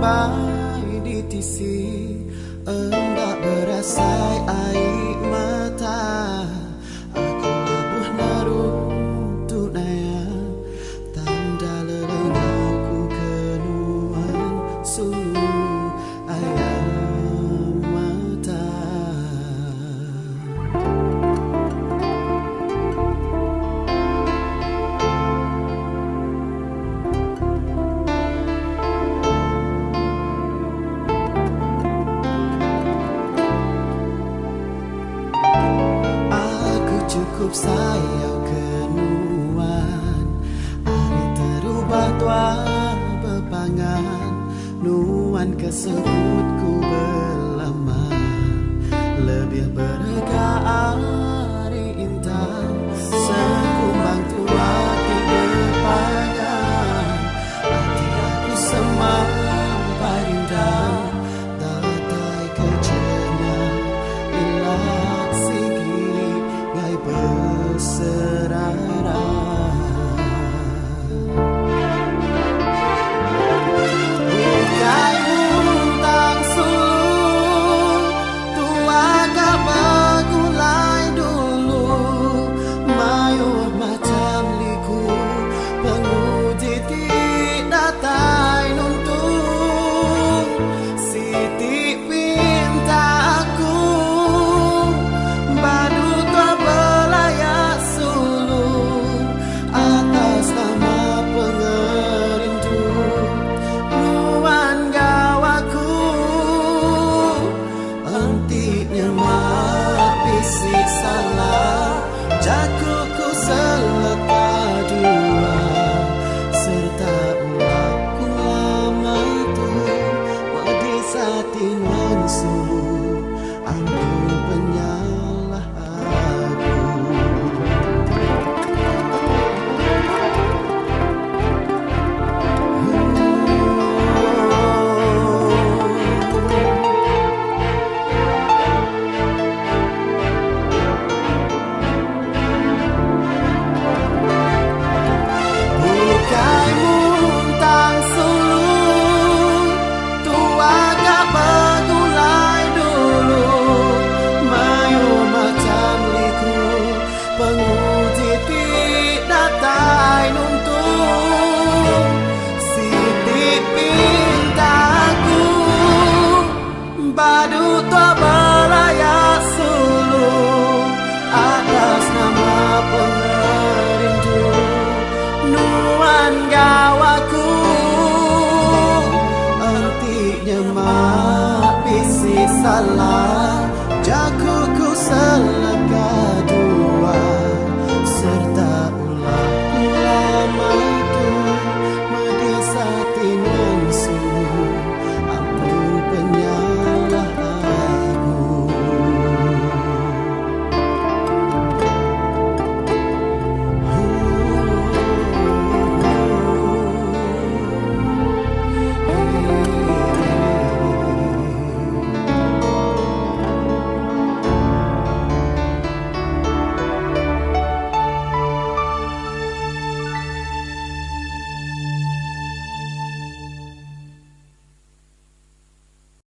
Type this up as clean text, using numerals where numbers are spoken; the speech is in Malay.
ramai di tisi, enggak berasai air mata. Aku labuh naruh tunaya, tanda lelengauku kenuan suluh ayam mata. Cukup sayau kenuan, hari terubah tua bepangan, nuan kesebutku berlama, lebih berharga hari intan, sekumbang tua di depangan, hati aku semampai rindang, datai kejena ilak sigi berserara. Bukai muntang sulu, tua gak begulai dulu, mayuh macam liku, penguji tidak datai nuntung, siti pinta aku, badu tua belayak sulu, atas nama pengerindu, nuan gawaku, entiknya mak bisik salah, jakuku seleka dua, serta ulapku lama tu, wadi satin wansu, ampun penyalah aku. Bukai muntang sulu, tua gak begulai dulu, mayuh macam liku, penguji tidak datai nuntung, siti pintaku, badu tua belayak sulu, atas nama pengerindu, nuan gawaku, entiknya mak bisik salah,